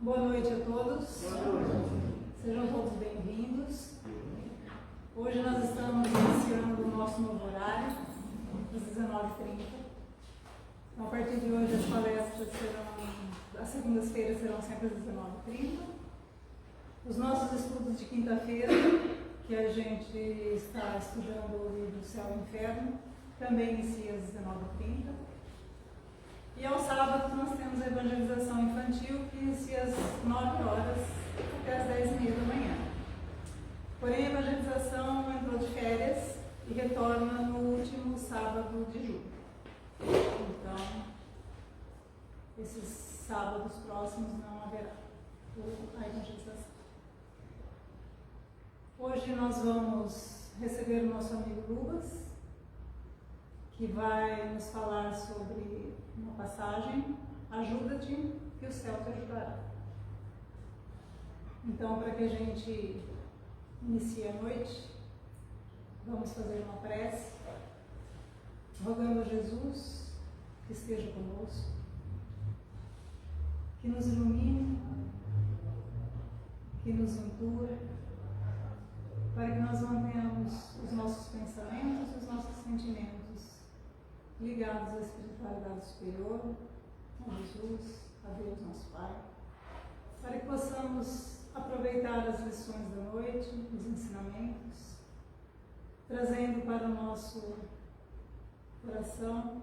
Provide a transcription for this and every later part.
Boa noite a todos. Sejam todos bem-vindos. Hoje nós estamos iniciando o nosso novo horário, às 19h30. Então, a partir de hoje, as palestras as segundas-feiras serão sempre às 19h30. Os nossos estudos de quinta-feira, que a gente está estudando o livro Céu e Inferno, também inicia às 19h30. E ao sábado nós temos a evangelização infantil, que inicia às 9 horas até às 10h30 da manhã. Porém, a evangelização entrou de férias e retorna no último sábado de julho. Então, esses sábados próximos não haverá a evangelização. Hoje nós vamos receber o nosso amigo Lubas, que vai nos falar sobre uma passagem: ajuda-te que o céu te ajudará. Então, para que a gente inicie a noite, vamos fazer uma prece, rogando a Jesus que esteja conosco, que nos ilumine, que nos inture, para que nós mantenhamos os nossos pensamentos e os nossos sentimentos ligados à espiritualidade superior, a Jesus, a Deus nosso Pai, para que possamos aproveitar as lições da noite, os ensinamentos, trazendo para o nosso coração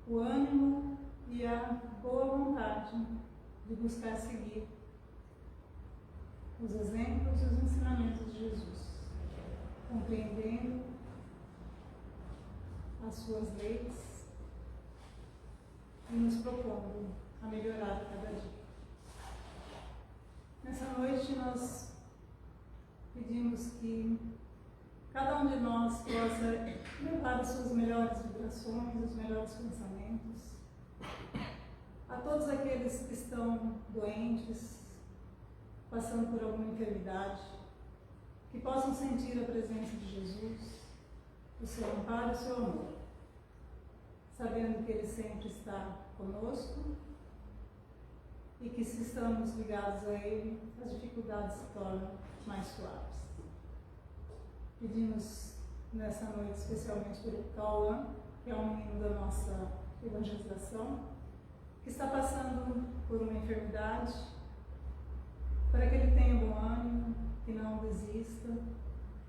o ânimo e a boa vontade de buscar seguir os exemplos e os ensinamentos de Jesus, compreendendo as suas leis e nos propondo a melhorar a cada dia. Nessa noite nós pedimos que cada um de nós possa levar as suas melhores vibrações, os melhores pensamentos a todos aqueles que estão doentes, passando por alguma enfermidade, que possam sentir a presença de Jesus, o seu amparo e o seu amor, sabendo que Ele sempre está conosco e que, se estamos ligados a Ele, as dificuldades se tornam mais suaves. Pedimos nessa noite especialmente pelo Cauã, que é um menino da nossa evangelização, que está passando por uma enfermidade, para que ele tenha bom ânimo, que não desista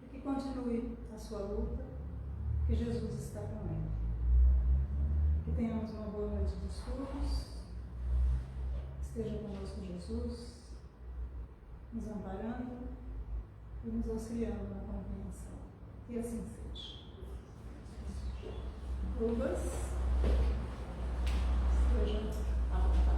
e que continue a sua luta, que Jesus está com ele. Que tenhamos uma boa noite de estudos, esteja conosco Jesus, nos amparando e nos auxiliando na compreensão. E assim seja. Lubas, esteja à vontade.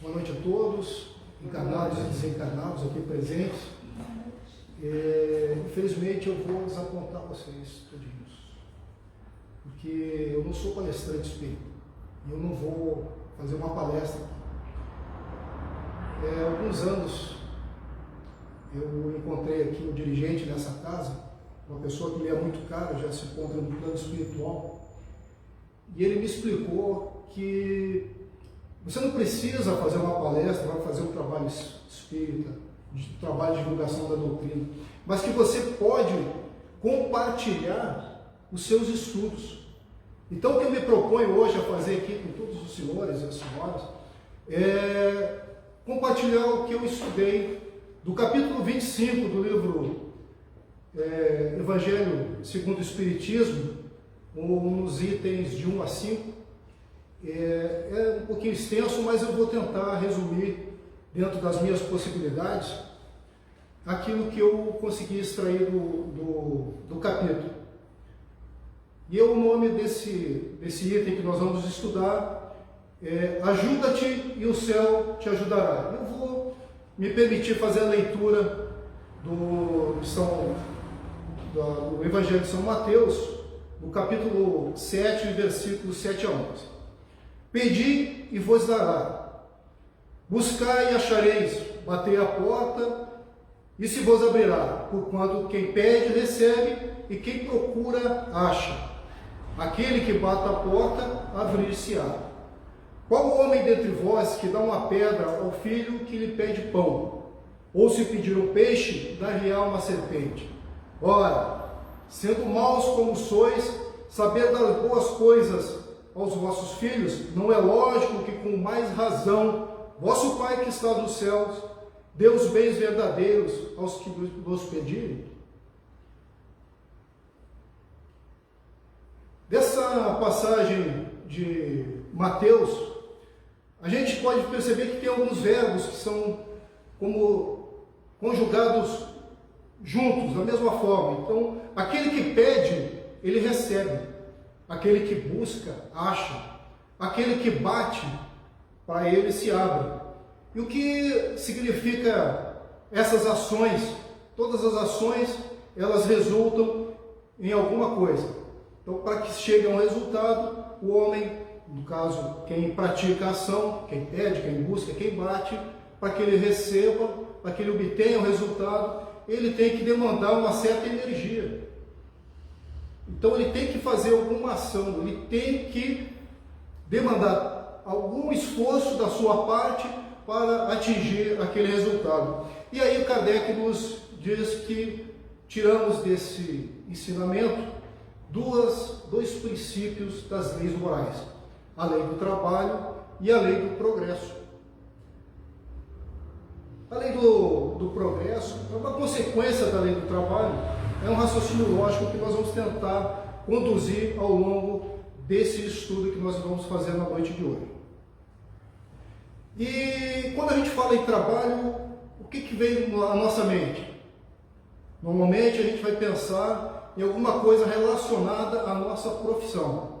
Boa noite a todos, encarnados e desencarnados aqui presentes. Infelizmente eu vou desapontar vocês todinhos, porque eu não sou palestrante espírita e eu não vou fazer uma palestra aqui. Há alguns anos eu encontrei aqui um dirigente nessa casa, uma pessoa que me é muito cara, já se encontra no plano espiritual, e ele me explicou que você não precisa fazer uma palestra, vai fazer um trabalho espírita, trabalho de divulgação da doutrina, mas que você pode compartilhar os seus estudos. Então, o que eu me proponho hoje a fazer aqui com todos os senhores e as senhoras é compartilhar o que eu estudei do capítulo 25 do livro Evangelho segundo o Espiritismo, nos itens de 1 a 5. É um pouquinho extenso, mas eu vou tentar resumir, dentro das minhas possibilidades, aquilo que eu consegui extrair do capítulo. E o nome desse item que nós vamos estudar ajuda-te e o céu te ajudará. Eu vou me permitir fazer a leitura do Evangelho de São Mateus, no capítulo 7, versículos 7 a 11. Pedi e vos dará, buscai e achareis, batei a porta e se vos abrirá, porquanto quem pede recebe e quem procura acha. Aquele que bate a porta, abrir-se-á. Qual homem dentre vós que dá uma pedra ao filho que lhe pede pão? Ou se pedir um peixe, dar-lhe-á uma serpente? Ora, sendo maus como sois, saber dar boas coisas aos vossos filhos, não é lógico que com mais razão vosso Pai que está nos céus dê os bens verdadeiros aos que vos pedirem? Dessa passagem de Mateus, a gente pode perceber que tem alguns verbos que são como conjugados juntos, da mesma forma. Então, aquele que pede, ele recebe. Aquele que busca, acha. Aquele que bate, para ele se abre. E o que significa essas ações? Todas as ações, elas resultam em alguma coisa. Então, para que chegue a um resultado, o homem, no caso, quem pratica a ação, quem pede, quem busca, quem bate, para que ele receba, para que ele obtenha o resultado, ele tem que demandar uma certa energia. Então, ele tem que fazer alguma ação, ele tem que demandar algum esforço da sua parte para atingir aquele resultado. E aí o Kardec nos diz que tiramos desse ensinamento dois princípios das leis morais: a lei do trabalho e a lei do progresso. A lei do progresso é uma consequência da lei do trabalho, é um raciocínio lógico que nós vamos tentar conduzir ao longo desse estudo que nós vamos fazer na noite de hoje. E quando a gente fala em trabalho, o que vem à nossa mente? Normalmente a gente vai pensar em alguma coisa relacionada à nossa profissão.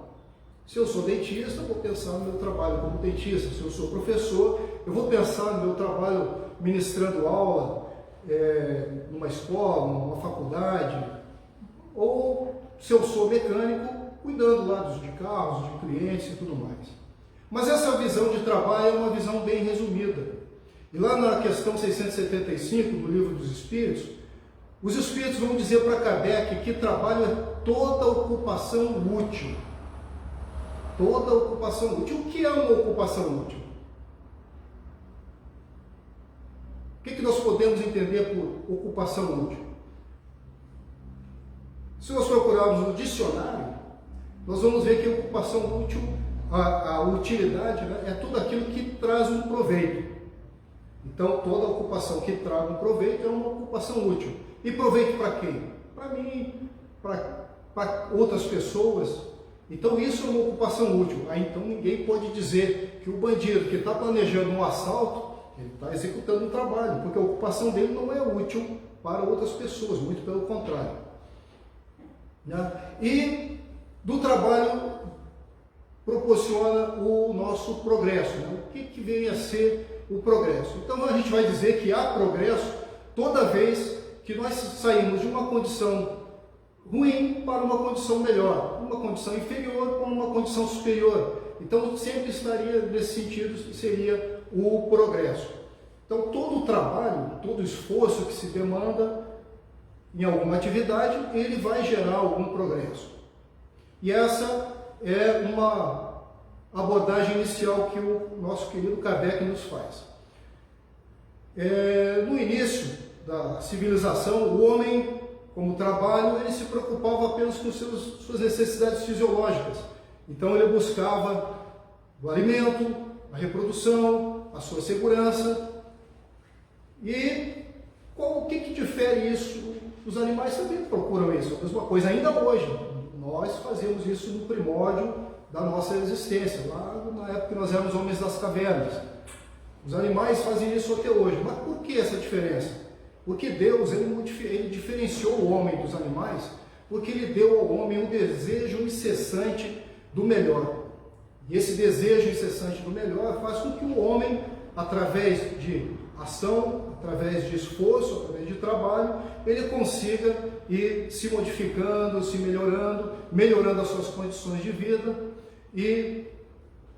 Se eu sou dentista, eu vou pensar no meu trabalho como dentista. Se eu sou professor, eu vou pensar no meu trabalho ministrando aula numa escola, numa faculdade. Ou se eu sou mecânico, cuidando lá de carros, de clientes e tudo mais. Mas essa visão de trabalho é uma visão bem resumida. E lá na questão 675 do Livro dos Espíritos, os Espíritos vão dizer para Kardec que trabalho é toda ocupação útil. Toda ocupação útil. O que é uma ocupação útil? O que nós podemos entender por ocupação útil? Se nós procurarmos no dicionário, nós vamos ver que a ocupação útil, a utilidade, né, é tudo aquilo que traz um proveito. Então, toda ocupação que traga um proveito é uma ocupação útil. E proveito para quem? Para mim, para outras pessoas. Então, isso é uma ocupação útil. Aí, então, ninguém pode dizer que o bandido que está planejando um assalto, ele está executando um trabalho, porque a ocupação dele não é útil para outras pessoas, muito pelo contrário. Né? E do trabalho proporciona o nosso progresso. Né? O que vem a ser o progresso? Então a gente vai dizer que há progresso toda vez que nós saímos de uma condição ruim para uma condição melhor, uma condição inferior para uma condição superior. Então sempre estaria nesse sentido, seria o progresso. Então todo o trabalho, todo o esforço que se demanda em alguma atividade, ele vai gerar algum progresso. E essa é uma abordagem inicial que o nosso querido Kardec nos faz. No início da civilização, o homem, como trabalho, ele se preocupava apenas com suas necessidades fisiológicas. Então ele buscava o alimento, a reprodução, a sua segurança. E o que difere isso? Os animais também procuram isso, a mesma coisa ainda hoje. Nós fazemos isso no primórdio da nossa existência, lá na época que nós éramos homens das cavernas. Os animais fazem isso até hoje. Mas por que essa diferença? Porque Deus ele diferenciou o homem dos animais, porque ele deu ao homem um desejo incessante do melhor. E esse desejo incessante do melhor faz com que o homem, através de ação, através de esforço, através de trabalho, ele consiga ir se modificando, se melhorando, melhorando as suas condições de vida e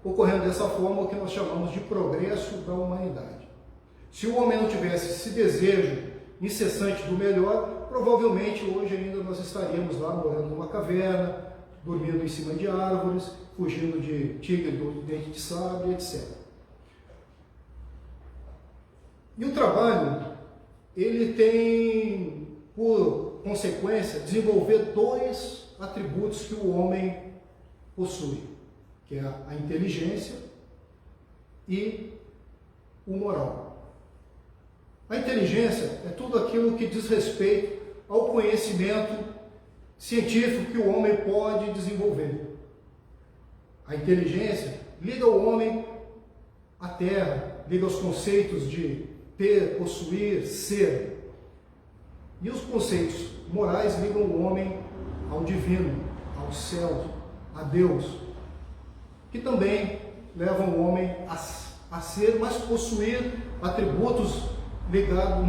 ocorrendo dessa forma o que nós chamamos de progresso da humanidade. Se o homem não tivesse esse desejo incessante do melhor, provavelmente hoje ainda nós estaríamos lá morando numa caverna, dormindo em cima de árvores, fugindo de tigre do dente de sabre, etc. E o trabalho, ele tem por consequência desenvolver dois atributos que o homem possui, que é a inteligência e o moral. A inteligência é tudo aquilo que diz respeito ao conhecimento científico que o homem pode desenvolver. A inteligência liga o homem à terra, liga os conceitos de ter, possuir, ser. E os conceitos morais ligam o homem ao divino, ao céu, a Deus, que também levam o homem a ser, mas possuir atributos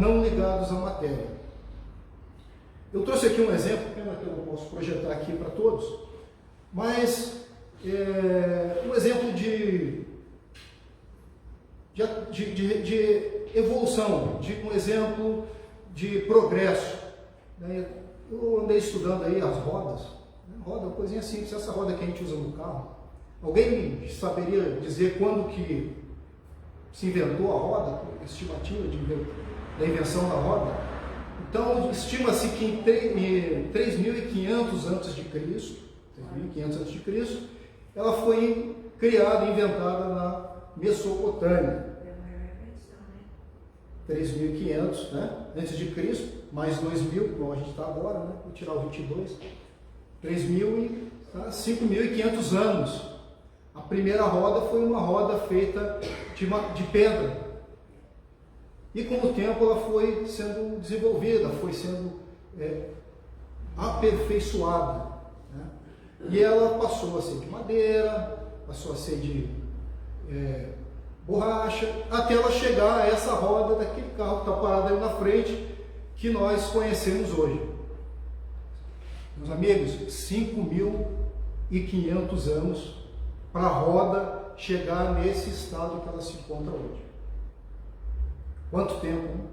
não ligados à matéria. Eu trouxe aqui um exemplo, pena que eu não posso projetar aqui para todos, mas um exemplo de evolução, um exemplo de progresso. Eu andei estudando aí as rodas, roda, uma coisinha simples, essa roda que a gente usa no carro. Alguém saberia dizer quando que se inventou a roda, estimativa da invenção da roda? Então, estima-se que em 3.500 a.C., ela foi criada, inventada na Mesopotâmia. 3.500, né? Antes de Cristo, mais 2.000, como a gente está agora, né? Vou tirar o 22, 5.500 anos. A primeira roda foi uma roda feita de pedra. E com o tempo ela foi sendo desenvolvida, foi sendo aperfeiçoada, né? E ela passou a ser de madeira, passou a ser de borracha, até ela chegar a essa roda daquele carro que está parado ali na frente, que nós conhecemos hoje. Meus amigos, 5.500 anos para a roda chegar nesse estado que ela se encontra hoje. Quanto tempo, né?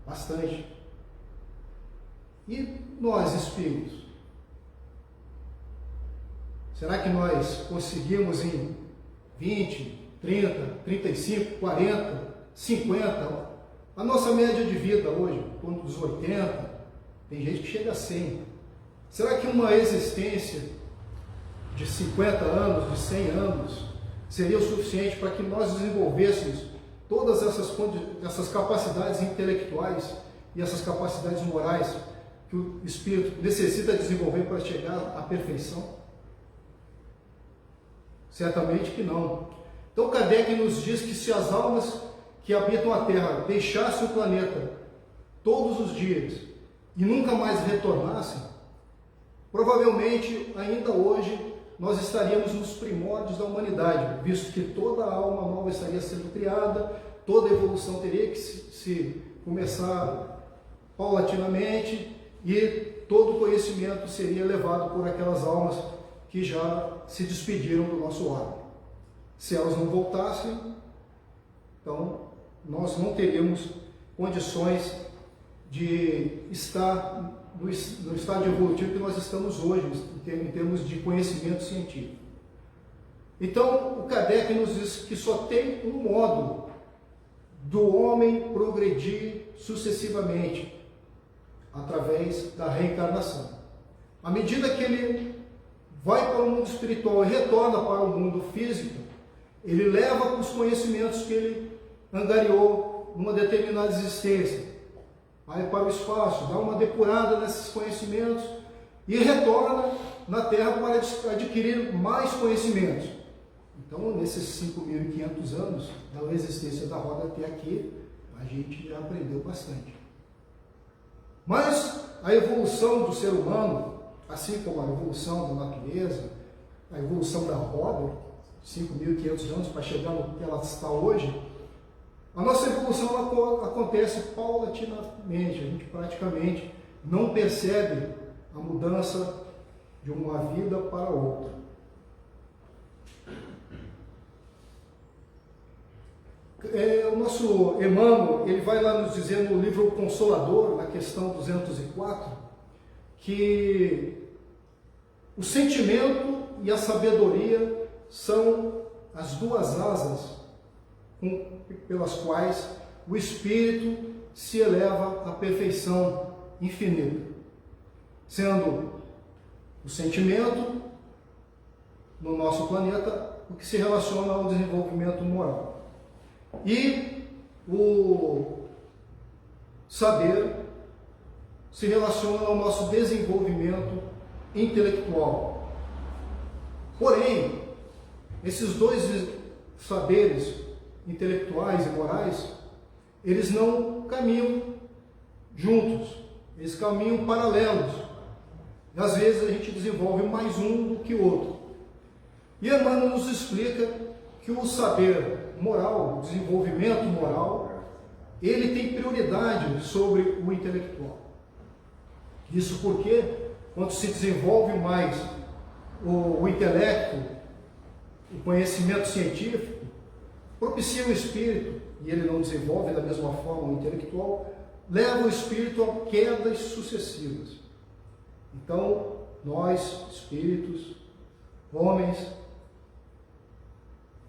Bastante. E nós, espíritos? Será que nós conseguimos em 20, 30, 35, 40, 50? A nossa média de vida hoje, em torno dos 80, tem gente que chega a 100. Será que uma existência de 50 anos, de 100 anos, seria o suficiente para que nós desenvolvêssemos todas essas capacidades intelectuais e essas capacidades morais que o espírito necessita desenvolver para chegar à perfeição? Certamente que não. Então Kardec nos diz que se as almas que habitam a Terra deixassem o planeta todos os dias e nunca mais retornassem, provavelmente ainda hoje nós estaríamos nos primórdios da humanidade, visto que toda alma nova estaria sendo criada, toda evolução teria que se começar paulatinamente e todo conhecimento seria levado por aquelas almas que já se despediram do nosso lado. Se elas não voltassem, então nós não teríamos condições de estar no estado evolutivo que nós estamos hoje, em termos de conhecimento científico. Então, o Kardec nos diz que só tem um modo do homem progredir sucessivamente, através da reencarnação. À medida que ele vai para o mundo espiritual e retorna para o mundo físico, ele leva os conhecimentos que ele angariou numa determinada existência, vai para o espaço, dá uma depurada nesses conhecimentos e retorna na Terra para adquirir mais conhecimentos. Então, nesses 5.500 anos da existência da roda até aqui, a gente já aprendeu bastante. Mas a evolução do ser humano, assim como a evolução da natureza, a evolução da roda, 5.500 anos para chegar no que ela está hoje, a nossa evolução acontece paulatinamente. A gente praticamente não percebe a mudança de uma vida para outra. O nosso Emmanuel, ele vai lá nos dizer no livro Consolador, na questão 204, que o sentimento e a sabedoria são as duas asas pelas quais o espírito se eleva à perfeição infinita, sendo o sentimento no nosso planeta o que se relaciona ao desenvolvimento moral e o saber se relaciona ao nosso desenvolvimento intelectual. Porém, esses dois saberes, intelectuais e morais, eles não caminham juntos, eles caminham paralelos. E às vezes a gente desenvolve mais um do que o outro. E Emmanuel nos explica que o saber moral, o desenvolvimento moral, ele tem prioridade sobre o intelectual. Isso porque, quando se desenvolve mais o intelecto, o conhecimento científico, propicia o espírito, e ele não desenvolve da mesma forma o intelectual, leva o espírito a quedas sucessivas. Então, nós, espíritos, homens,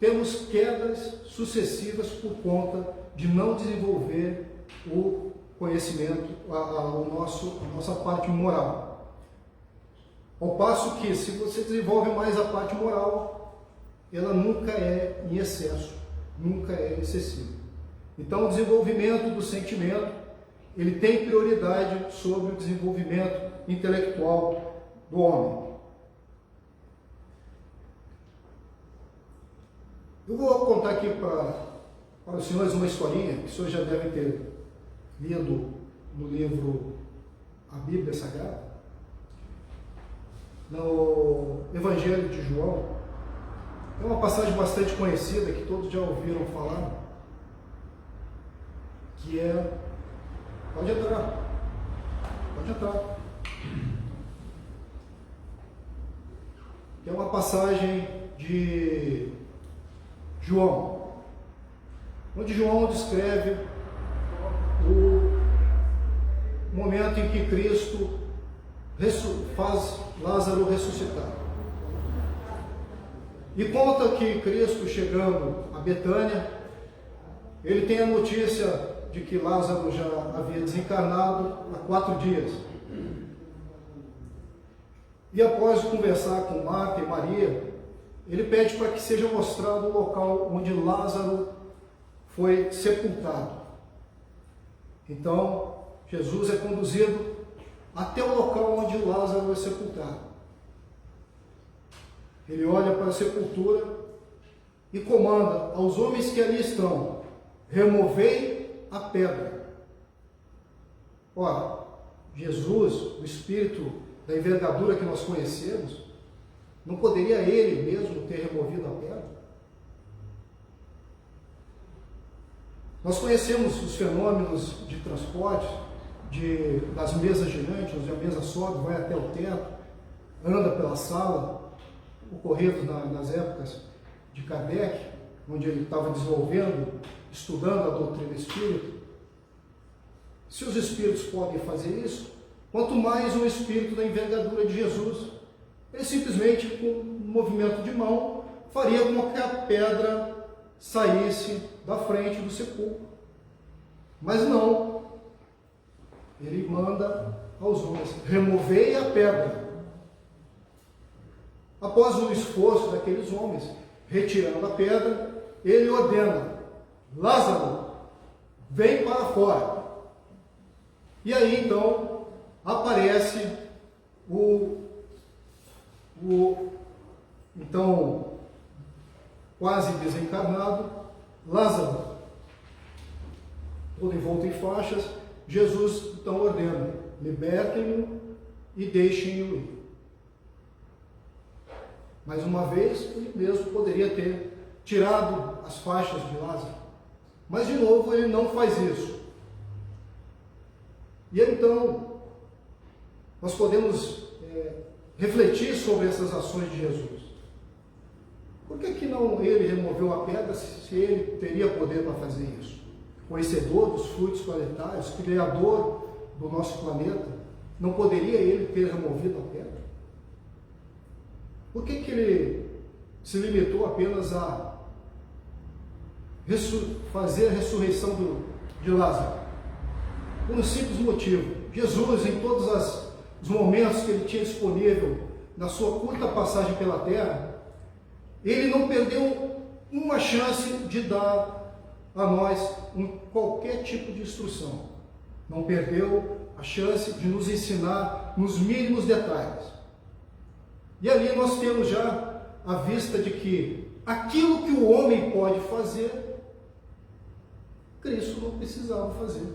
temos quedas sucessivas por conta de não desenvolver o conhecimento, a nossa parte moral. Ao passo que, se você desenvolve mais a parte moral, ela nunca é em excesso, nunca é excessiva. Então, o desenvolvimento do sentimento, ele tem prioridade sobre o desenvolvimento intelectual do homem. Eu vou contar aqui para os senhores uma historinha que os senhores já devem ter lido no livro A Bíblia Sagrada, no Evangelho de João. É uma passagem bastante conhecida que todos já ouviram falar, que é... Pode entrar. Que é uma passagem de João, onde João descreve o momento em que Cristo faz Lázaro ressuscitar. E conta que Cristo, chegando a Betânia, ele tem a notícia de que Lázaro já havia desencarnado há 4 dias. E após conversar com Marta e Maria, ele pede para que seja mostrado o local onde Lázaro foi sepultado. Então, Jesus é conduzido até o local onde Lázaro é sepultado. Ele olha para a sepultura e comanda aos homens que ali estão: removei a pedra. Ora, Jesus, o Espírito da envergadura que nós conhecemos, não poderia ele mesmo ter removido a pedra? Nós conhecemos os fenômenos de transporte, das mesas girantes, onde a mesa sobe, vai até o teto, anda pela sala, ocorridos nas épocas de Kardec, onde ele estava desenvolvendo, estudando a doutrina espírita. Se os espíritos podem fazer isso, quanto mais um espírito da envergadura de Jesus. Ele simplesmente, com um movimento de mão, faria com que a pedra saísse da frente do sepulcro. Mas não. Ele manda aos homens: removei a pedra. Após o esforço daqueles homens, retirando a pedra, ele ordena: Lázaro, vem para fora. E aí então aparece então quase desencarnado Lázaro, todo envolto em faixas. Jesus então ordena: libertem-no e deixem-o ir. Mais uma vez, ele mesmo poderia ter tirado as faixas de Lázaro. Mas, de novo, ele não faz isso. E então, nós podemos refletir sobre essas ações de Jesus. Por que não ele removeu a pedra se ele teria poder para fazer isso? Conhecedor dos frutos planetários, criador do nosso planeta, não poderia ele ter removido a pedra? Por que ele se limitou apenas a fazer a ressurreição de Lázaro? Por um simples motivo. Jesus, em todos os momentos que ele tinha disponível na sua curta passagem pela terra, ele não perdeu uma chance de dar a nós qualquer tipo de instrução. Não perdeu a chance de nos ensinar nos mínimos detalhes. E ali nós temos já a vista de que aquilo que o homem pode fazer, Cristo não precisava fazer.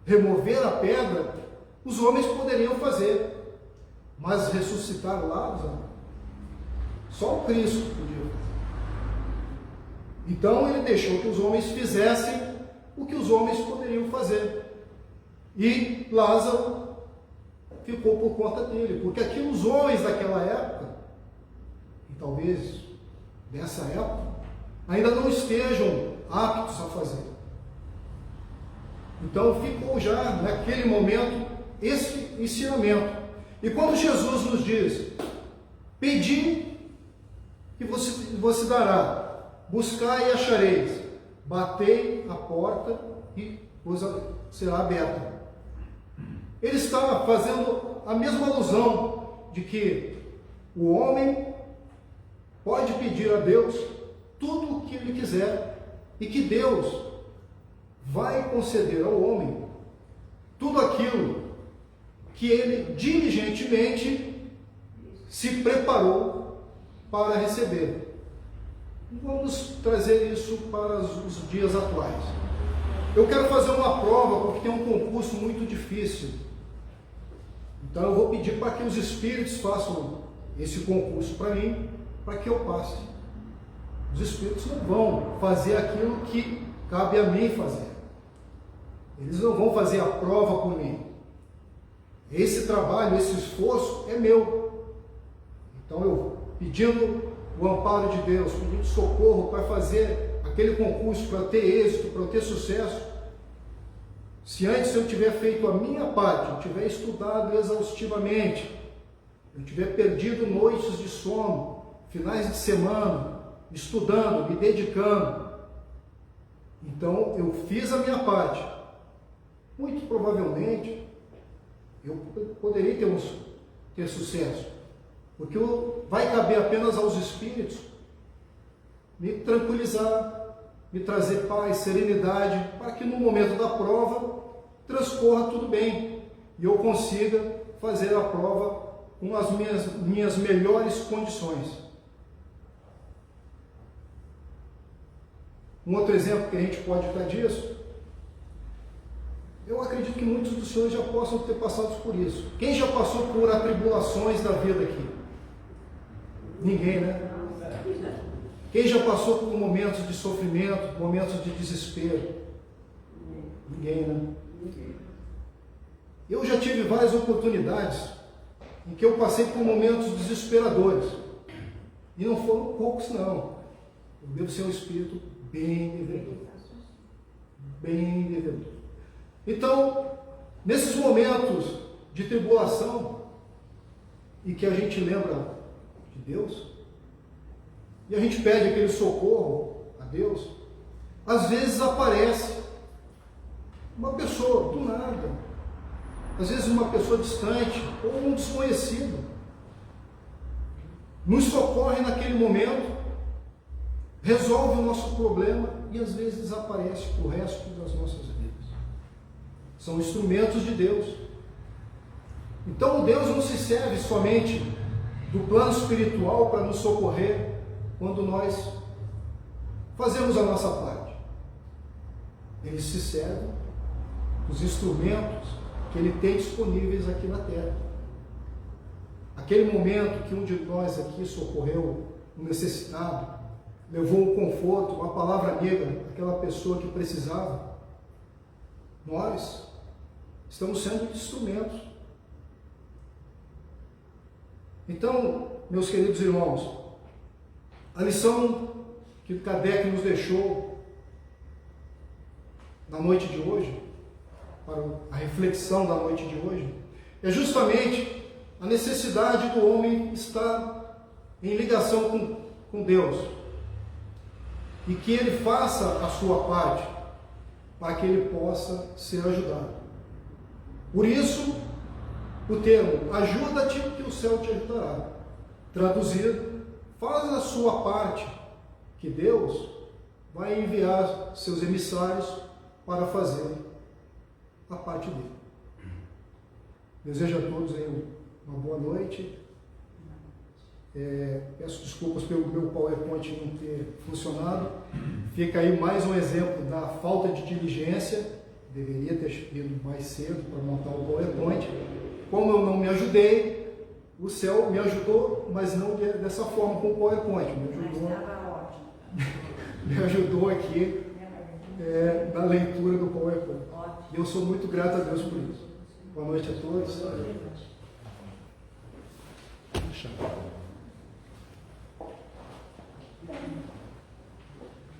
Remover a pedra, os homens poderiam fazer, mas ressuscitar Lázaro, só o Cristo podia fazer. Então ele deixou que os homens fizessem o que os homens poderiam fazer. E Lázaro ficou por conta dele, porque aquilo os homens daquela época, e talvez dessa época, ainda não estejam aptos a fazer. Então ficou já naquele momento esse ensinamento. E quando Jesus nos diz: pedi e você dará, buscai e achareis, batei a porta e vos será aberta. Ele está fazendo a mesma alusão de que o homem pode pedir a Deus tudo o que ele quiser e que Deus vai conceder ao homem tudo aquilo que ele diligentemente se preparou para receber. Vamos trazer isso para os dias atuais. Eu quero fazer uma prova porque tem um concurso muito difícil. Então eu vou pedir para que os espíritos façam esse concurso para mim, para que eu passe. Os espíritos não vão fazer aquilo que cabe a mim fazer. Eles não vão fazer a prova por mim. Esse trabalho, esse esforço é meu. Então eu, pedindo o amparo de Deus, pedindo socorro para fazer aquele concurso, para ter êxito, para ter sucesso, se antes eu tiver feito a minha parte, eu tiver estudado exaustivamente, eu tiver perdido noites de sono, finais de semana, estudando, me dedicando, então eu fiz a minha parte, muito provavelmente eu poderia ter sucesso, porque vai caber apenas aos espíritos me tranquilizar, me trazer paz, serenidade, para que no momento da prova transcorra tudo bem e eu consiga fazer a prova com as minhas melhores condições. Um outro exemplo que a gente pode dar disso, eu acredito que muitos dos senhores já possam ter passado por isso. Quem já passou por atribulações da vida aqui? Ninguém, né? Quem já passou por momentos de sofrimento, momentos de desespero? Ninguém, né? Eu já tive várias oportunidades em que eu passei por momentos desesperadores. E não foram poucos, não. Eu devo ser um espírito bem devedor. Bem devedor. Então, nesses momentos de tribulação, em que a gente lembra de Deus, e a gente pede aquele socorro a Deus, às vezes aparece uma pessoa do nada, às vezes uma pessoa distante ou um desconhecido, nos socorre naquele momento, resolve o nosso problema e às vezes desaparece o resto das nossas vidas. São instrumentos de Deus. Então Deus não se serve somente do plano espiritual para nos socorrer quando nós fazemos a nossa parte. Ele se serve dos instrumentos que Ele tem disponíveis aqui na Terra. aquele momento que um de nós aqui socorreu um necessitado, levou um conforto, uma palavra amiga àquela pessoa que precisava, nós estamos sendo instrumentos. Então, meus queridos irmãos, a lição que Kardec nos deixou na noite de hoje, para a reflexão da noite de hoje, é justamente a necessidade do homem estar em ligação com Deus e que ele faça a sua parte para que ele possa ser ajudado. Por isso, o termo ajuda-te que o céu te ajudará. Traduzido, faz a sua parte, que Deus vai enviar seus emissários para fazer a parte dele. Desejo a todos aí uma boa noite. Peço desculpas pelo meu PowerPoint não ter funcionado. Fica aí mais um exemplo da falta de diligência. Deveria ter ido mais cedo para montar o PowerPoint. Como eu não me ajudei, o céu me ajudou, mas não dessa forma com o PowerPoint. Me ajudou aqui na leitura do PowerPoint. E eu sou muito grato a Deus por isso. Boa noite a todos. Tchau.